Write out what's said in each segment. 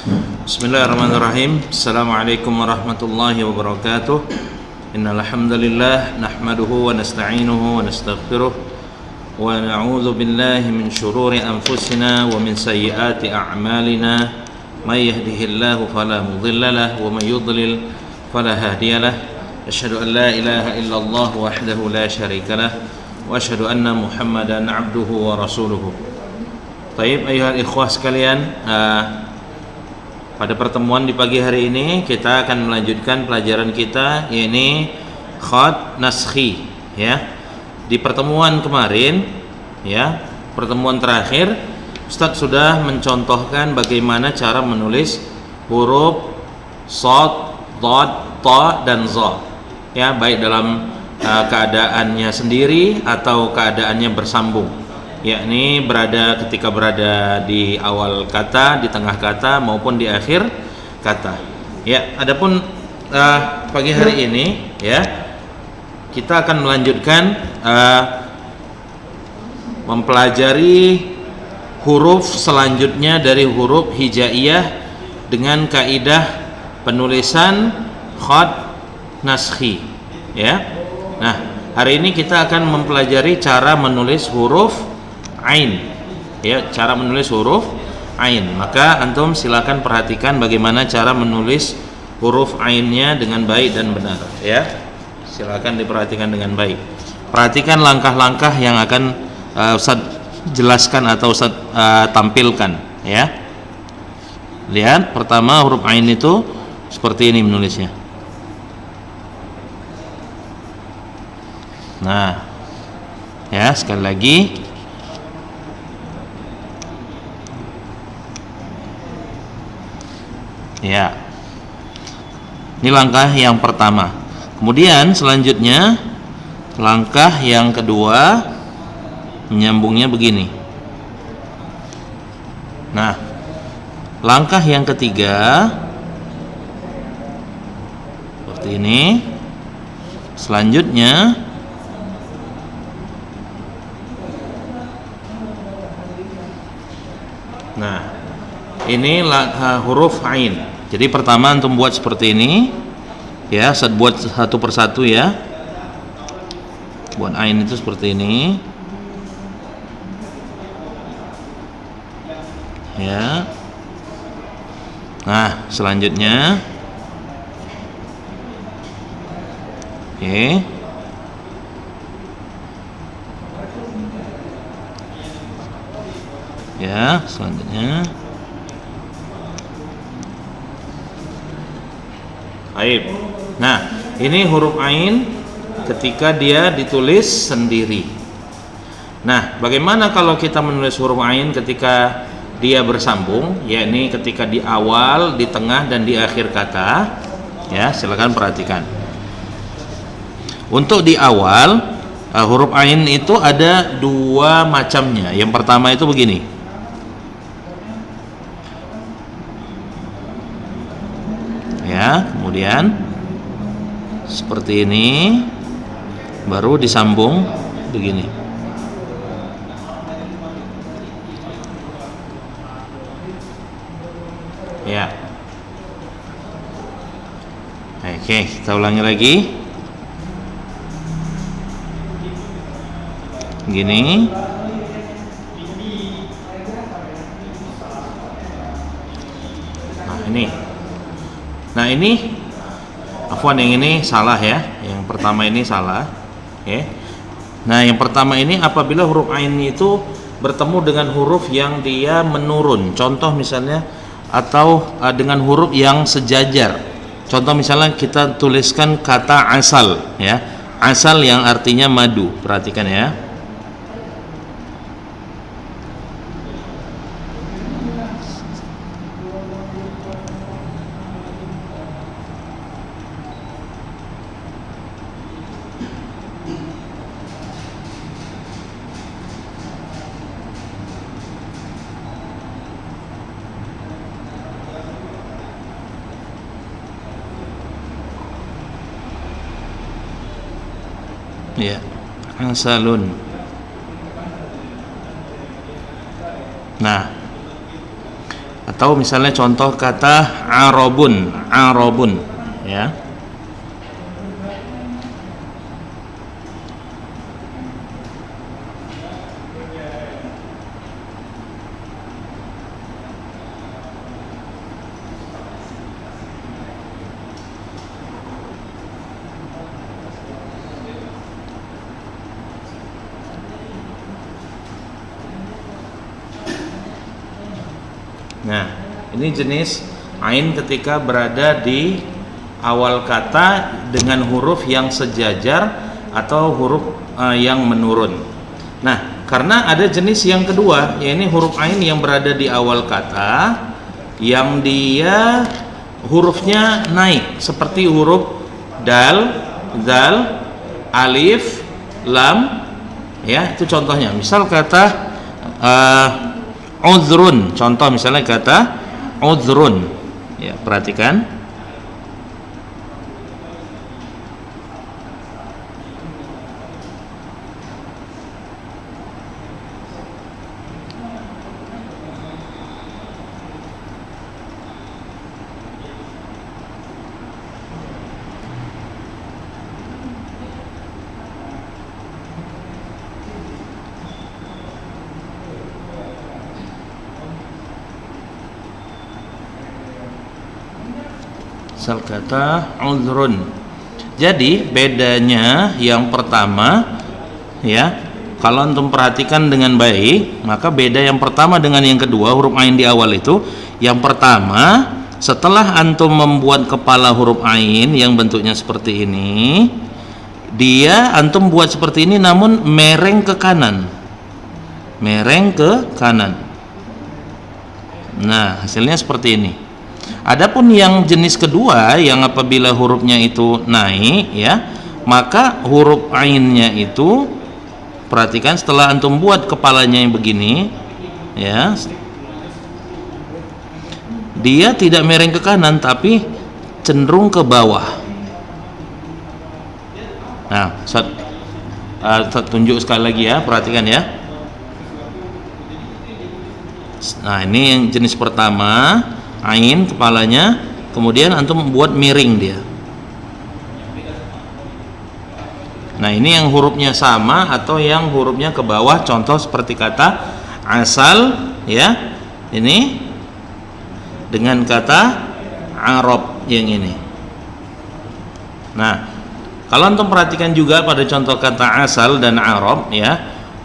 Bismillahirrahmanirrahim. Assalamualaikum warahmatullahi wabarakatuh. Innal hamdalillah nahmaduhu wa nasta'inuhu wa nastaghfiruh wa na'udzu billahi min shururi anfusina wa min sayyiati a'malina. May yahdihillahu fala mudilla lahu wa may yudlil fala hadiya lahu. Asyhadu an la ilaha illallah wahdahu la syarika lahu wa asyhadu anna Muhammadan 'abduhu wa rasuluhu. Baik, ayuhal ikhwah sekalian, pada pertemuan di pagi hari ini kita akan melanjutkan pelajaran kita, yakni khat naskhi, ya. Di pertemuan kemarin, ya, pertemuan terakhir, Ustadz sudah mencontohkan bagaimana cara menulis huruf shad, dhad, ta dan za, ya, baik dalam keadaannya sendiri atau keadaannya bersambung, yakni ketika berada di awal kata, di tengah kata maupun di akhir kata. Ya, adapun pagi hari ini, ya, kita akan melanjutkan mempelajari huruf selanjutnya dari huruf hijaiyah dengan kaidah penulisan khat naskhi, ya. Nah, hari ini kita akan mempelajari cara menulis huruf ain, ya, cara menulis huruf ain. Maka antum silakan perhatikan bagaimana cara menulis huruf ainnya dengan baik dan benar, ya. Silakan diperhatikan dengan baik. Perhatikan langkah-langkah yang akan Ustaz jelaskan atau Ustaz tampilkan, ya. Lihat, pertama huruf ain itu seperti ini menulisnya. Nah, ya, sekali lagi. Ya, ini langkah yang pertama. Kemudian selanjutnya langkah yang kedua menyambungnya begini. Nah, langkah yang ketiga seperti ini. Selanjutnya nah, ini huruf ain. Jadi pertama antum buat seperti ini, ya, buat satu persatu, ya. Buat ain itu seperti ini, ya. Nah, selanjutnya, oke, ya, selanjutnya. Baik. Nah, ini huruf ain ketika dia ditulis sendiri. Nah, bagaimana kalau kita menulis huruf ain ketika dia bersambung, yakni ketika di awal, di tengah dan di akhir kata? Ya, silakan perhatikan. Untuk di awal, huruf ain itu ada dua macamnya. Yang pertama itu begini. Ya, kemudian seperti ini, baru disambung begini. Ya. Oke, kita ulangi lagi. Gini. Nah, ini afwan, yang ini salah, ya. Yang pertama ini salah, ya. Nah, yang pertama ini apabila huruf ain itu bertemu dengan huruf yang dia menurun. Contoh misalnya, atau dengan huruf yang sejajar. Contoh misalnya kita tuliskan kata asal, ya. Asal yang artinya madu. Perhatikan, ya. Ya, asalun. Nah, Atau misalnya contoh kata arabun, arabun, ya. Nah, ini jenis ain ketika berada di awal kata dengan huruf yang sejajar atau huruf yang menurun. Nah, karena ada jenis yang kedua, yaitu huruf ain yang berada di awal kata yang dia hurufnya naik seperti huruf dal, zal, alif, lam, ya, itu contohnya. Misal kata uzrun, contoh misalnya kata uzrun, ya, perhatikan. Misal kata uzrun. Jadi bedanya yang pertama, ya, kalau antum perhatikan dengan baik, maka beda yang pertama dengan yang kedua huruf ain di awal itu. Yang pertama, setelah antum membuat kepala huruf ain yang bentuknya seperti ini, dia antum buat seperti ini namun mereng ke kanan, mereng ke kanan. Nah, hasilnya seperti ini. Adapun yang jenis kedua yang apabila hurufnya itu naik, ya, maka huruf ainnya itu, perhatikan setelah antum buat kepalanya yang begini, ya, dia tidak mereng ke kanan tapi cenderung ke bawah. Nah, saya tunjuk sekali lagi ya, perhatikan ya. Nah, ini yang jenis pertama, ain kepalanya, kemudian antum membuat miring dia. Nah, ini yang hurufnya sama atau yang hurufnya ke bawah, contoh seperti kata asal, ya, ini dengan kata arab yang ini. Nah, kalau antum perhatikan juga pada contoh kata asal dan arab, ya,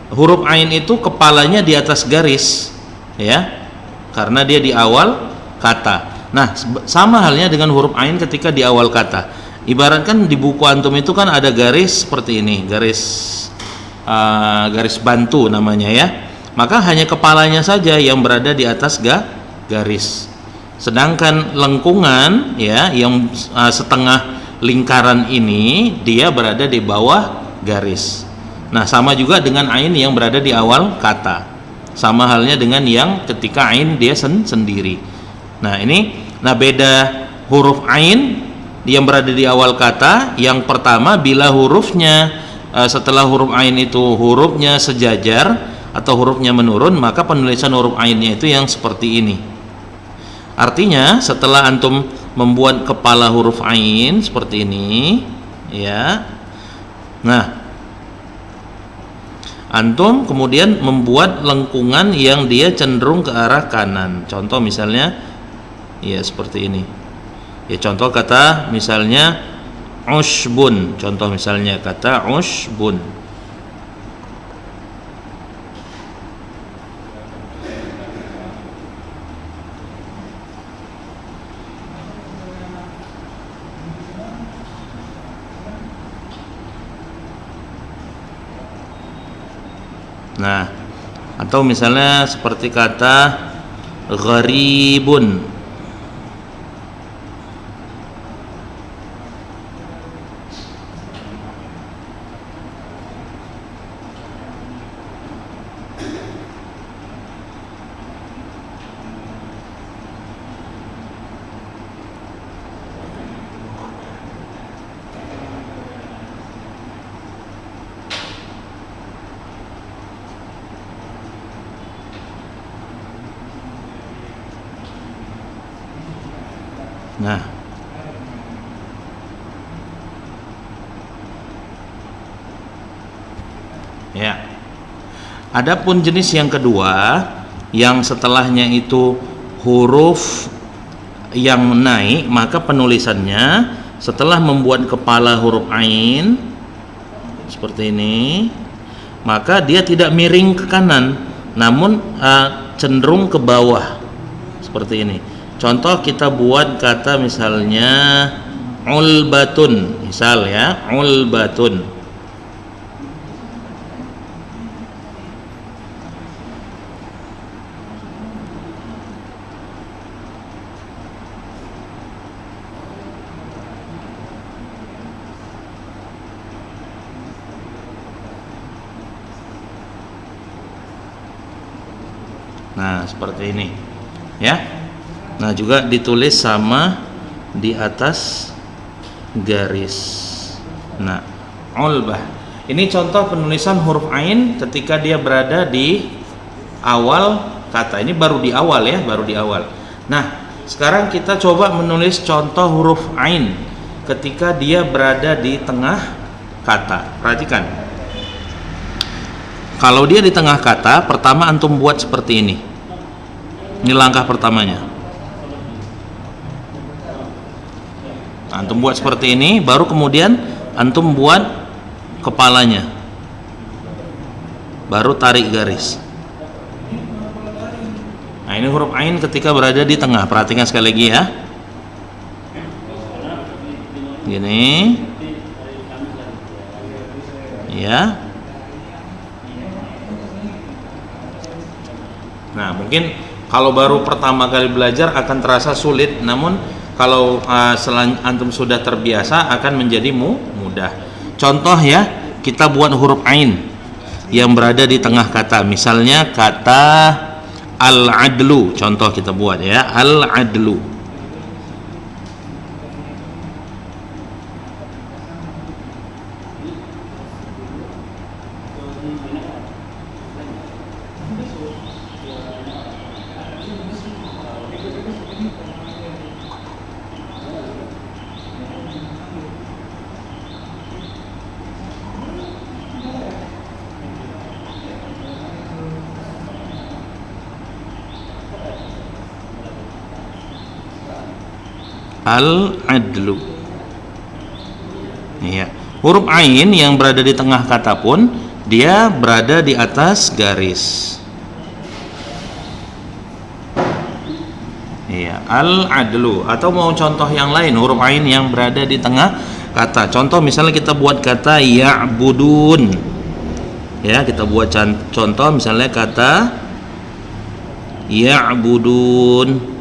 huruf ain itu kepalanya di atas garis, ya, karena dia di awal kata. Nah, sama halnya dengan huruf ain ketika di awal kata. Ibaratkan di buku antum itu kan ada garis seperti ini, garis bantu namanya, ya. Maka hanya kepalanya saja yang berada di atas garis. Sedangkan lengkungan, ya, yang setengah lingkaran ini dia berada di bawah garis. Nah, sama juga dengan ain yang berada di awal kata. Sama halnya dengan yang ketika ain dia sendiri. Nah, ini, nah, beda huruf ain yang berada di awal kata. Yang pertama, bila hurufnya setelah huruf ain itu hurufnya sejajar atau hurufnya menurun, maka penulisan huruf ainnya itu yang seperti ini. Artinya setelah antum membuat kepala huruf ain seperti ini, ya, nah, antum kemudian membuat lengkungan yang dia cenderung ke arah kanan. Contoh misalnya, ya, seperti ini. Ya, contoh kata misalnya ushbun. Contoh misalnya kata ushbun. Nah, atau misalnya seperti kata gharibun. Nah, ya. Adapun jenis yang kedua, yang setelahnya itu huruf yang naik, maka penulisannya setelah membuat kepala huruf ain seperti ini, maka dia tidak miring ke kanan, namun cenderung ke bawah seperti ini. Contoh, kita buat kata misalnya ulbatun, misal ya, ulbatun. Nah, seperti ini ya. Nah, juga ditulis sama di atas garis. Nah, ulbah. Ini contoh penulisan huruf ain ketika dia berada di awal kata. Ini baru di awal ya, baru di awal. Nah, sekarang kita coba menulis contoh huruf ain ketika dia berada di tengah kata. Perhatikan. Kalau dia di tengah kata, pertama antum buat seperti ini. Ini langkah pertamanya. Antum buat seperti ini, baru kemudian antum buat kepalanya. Baru tarik garis. Nah, ini huruf ain ketika berada di tengah. Perhatikan sekali lagi ya. Gini. Ya. Nah, mungkin kalau baru pertama kali belajar akan terasa sulit, namun kalau antum sudah terbiasa akan menjadi mudah. Contoh ya, kita buat huruf ain yang berada di tengah kata. Misalnya kata al-adlu, contoh kita buat ya, al-adlu. Al-adlu. Ya. Huruf ain yang berada di tengah kata pun dia berada di atas garis. Ya, al-adlu. Atau mau contoh yang lain, huruf ain yang berada di tengah kata. Contoh misalnya kita buat kata ya'budun. Ya, kita buat contoh misalnya kata ya'budun.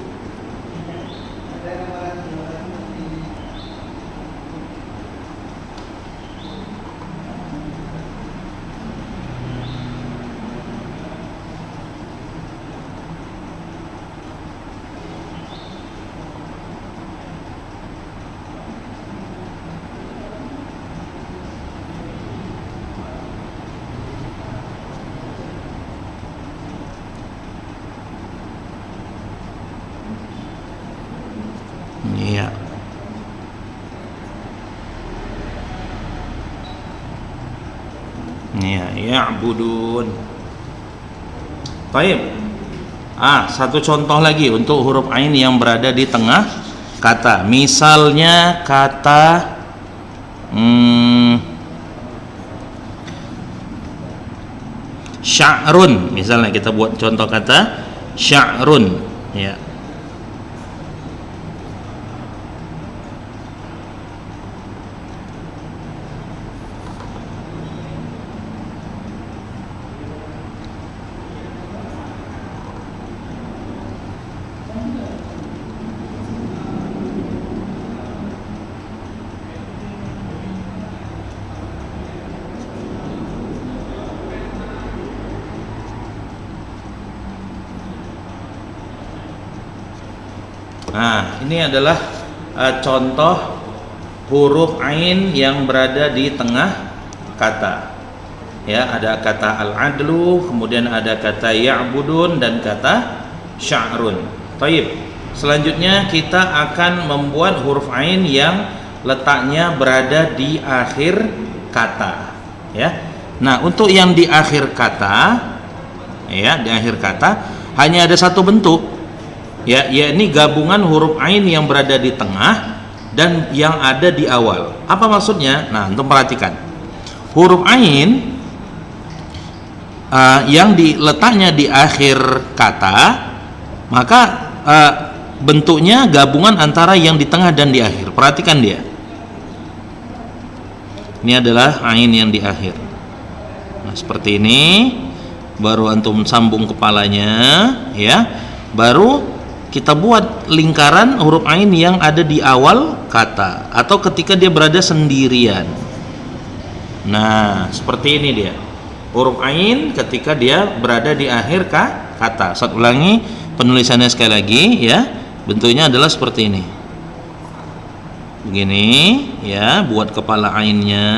Iya. Iya, ya'budun. Baik. Satu contoh lagi untuk huruf ain yang berada di tengah kata. Misalnya kata sya'run. Misalnya kita buat contoh kata sya'run, ya. Nah, ini adalah contoh huruf ain yang berada di tengah kata. Ya, ada kata al-adlu, kemudian ada kata ya'budun dan kata sya'run. Taib. Selanjutnya kita akan membuat huruf ain yang letaknya berada di akhir kata, ya. Nah, untuk yang di akhir kata, ya, di akhir kata hanya ada satu bentuk, ya, yakni gabungan huruf ain yang berada di tengah dan yang ada di awal. Apa maksudnya? Nah, untuk perhatikan. Huruf ain yang diletaknya di akhir kata, maka bentuknya gabungan antara yang di tengah dan di akhir. Perhatikan dia. Ini adalah ain yang di akhir. Nah, seperti ini. Baru antum sambung kepalanya, ya. Baru kita buat lingkaran huruf ain yang ada di awal kata atau ketika dia berada sendirian. Nah, seperti ini dia. Huruf ain ketika dia berada di akhir kata. Saya ulangi penulisannya sekali lagi, ya. Bentuknya adalah seperti ini. Begini, ya, buat kepala ainnya.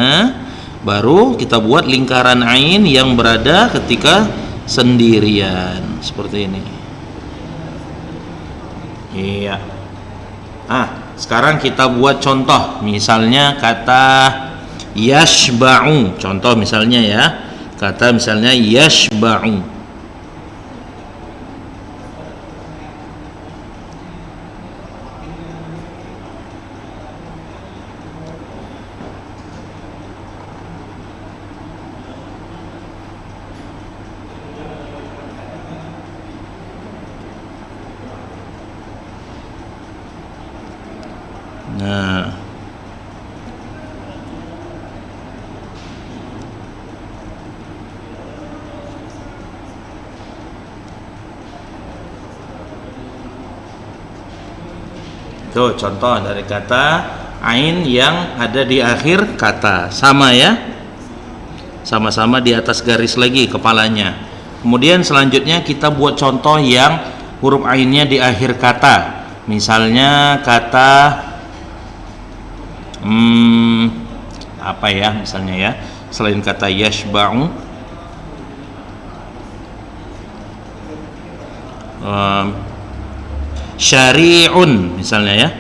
Baru kita buat lingkaran ain yang berada ketika sendirian. Seperti ini. Iya. Sekarang kita buat contoh. Misalnya kata yashba'u. Contoh misalnya, ya. Kata misalnya yashba'u. Nah, itu contoh dari kata ain yang ada di akhir kata. Sama, ya. Sama-sama di atas garis lagi kepalanya. Kemudian selanjutnya kita buat contoh yang huruf ainnya di akhir kata. Misalnya kata apa ya, misalnya, ya, selain kata yashba'u, syari'un misalnya, ya.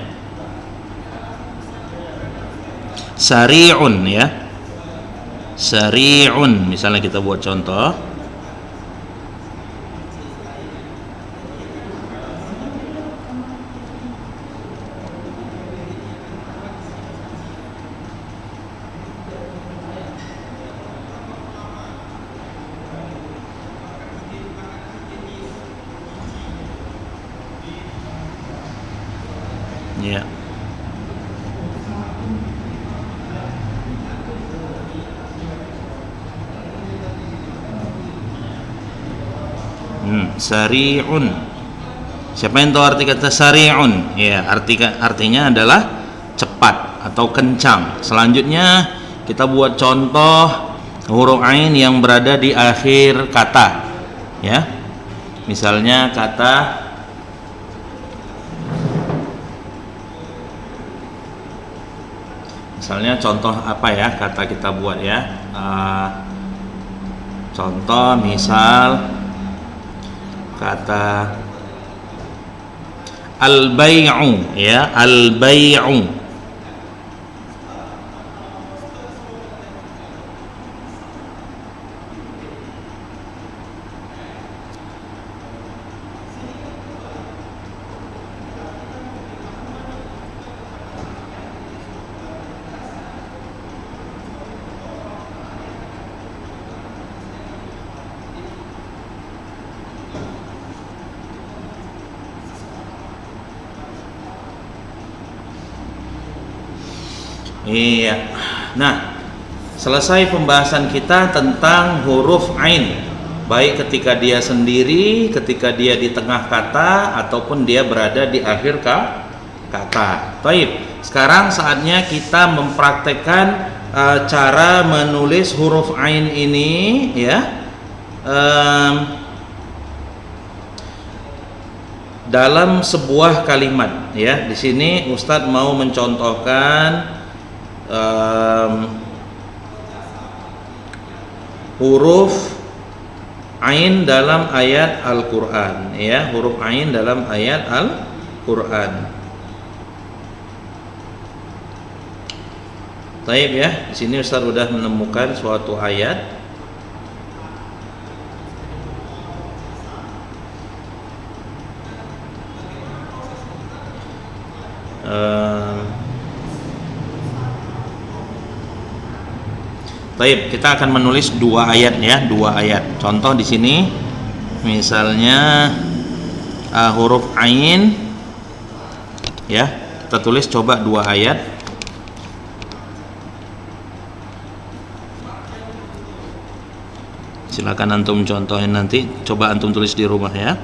Sari'un, ya. Sari'un misalnya kita buat contoh. Ya. Sari'un. Siapa yang tahu arti kata sari'un? Ya, artinya adalah cepat atau kencang. Selanjutnya kita buat contoh huruf ain yang berada di akhir kata, ya. Misalnya kata contoh apa, ya, kata kita buat, ya. Contoh misal kata al-bai'u, ya, al-bai'u. Iya. Nah, selesai pembahasan kita tentang huruf ain, baik ketika dia sendiri, ketika dia di tengah kata, ataupun dia berada di akhir kata. Baik, sekarang saatnya kita mempraktekkan cara menulis huruf ain ini, ya. Dalam sebuah kalimat, ya. Di sini Ustadz mau mencontohkan huruf ain dalam ayat Al-Quran, ya, huruf ain dalam ayat Quran. Taib ya, di sini Ustaz sudah menemukan suatu ayat Taib, kita akan menulis dua ayat ya, dua ayat. Contoh di sini, misalnya huruf ain, ya, kita tulis coba dua ayat. Silakan antum contohin nanti, coba antum tulis di rumah ya.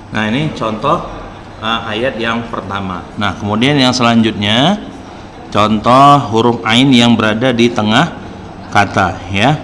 Nah, ini contoh ayat yang pertama. Nah, kemudian yang selanjutnya contoh huruf ain yang berada di tengah kata ya.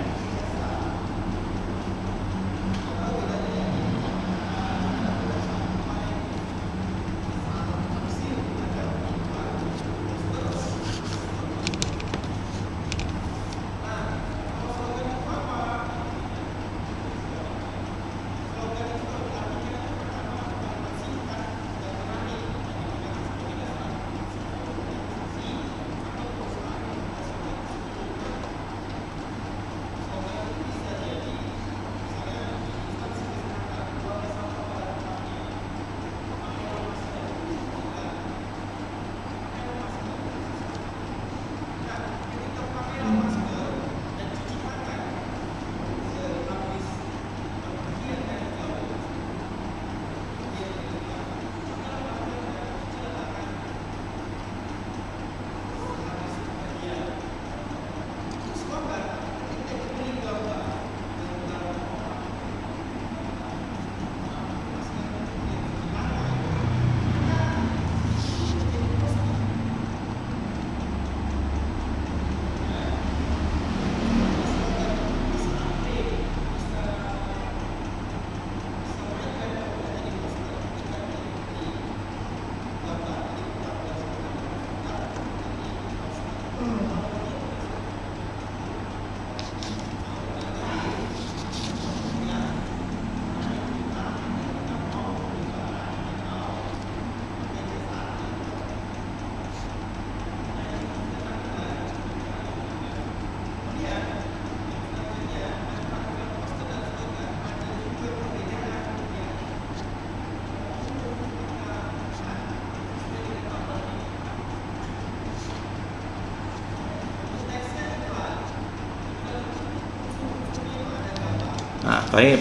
Baik.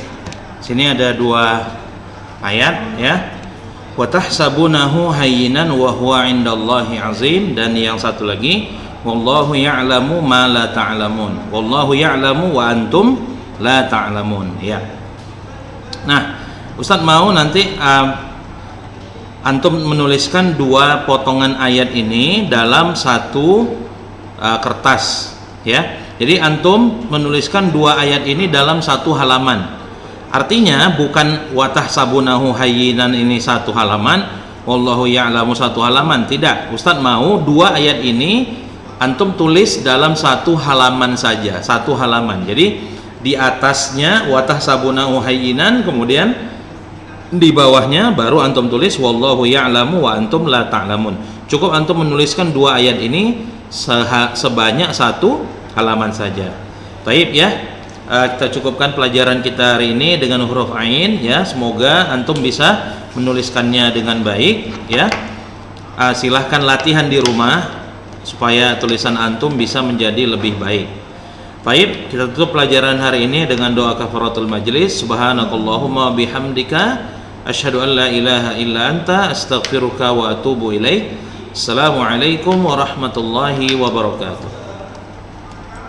Sini ada dua ayat ya. Wa tahsabunahu hayyinan wa huwa 'indallahi 'azim, dan yang satu lagi wallahu ya'lamu ma la ta'lamun. Wallahu ya'lamu wa antum la ta'lamun ya. Nah, Ustadz mau nanti antum menuliskan dua potongan ayat ini dalam satu kertas ya. Jadi antum menuliskan dua ayat ini dalam satu halaman. Artinya bukan watah sabunahu hayyinan ini satu halaman, wallahu ya'lamu satu halaman. Tidak, Ustadz mau dua ayat ini antum tulis dalam satu halaman saja, satu halaman. Jadi di atasnya watah sabunahu hayyinan, kemudian di bawahnya baru antum tulis wallahu ya'lamu wa antum la ta'lamun. Cukup antum menuliskan dua ayat ini sebanyak satu halaman saja. Baik ya. Kita cukupkan pelajaran kita hari ini dengan huruf ain ya. Semoga antum bisa menuliskannya dengan baik ya. Silahkan latihan di rumah supaya tulisan antum bisa menjadi lebih baik. Baik, kita tutup pelajaran hari ini dengan doa kafaratul majlis. Subhanakallahumma bihamdika asyhadu an la ilaha illa anta astaghfiruka wa atubu ilaik. Assalamualaikum warahmatullahi wabarakatuh.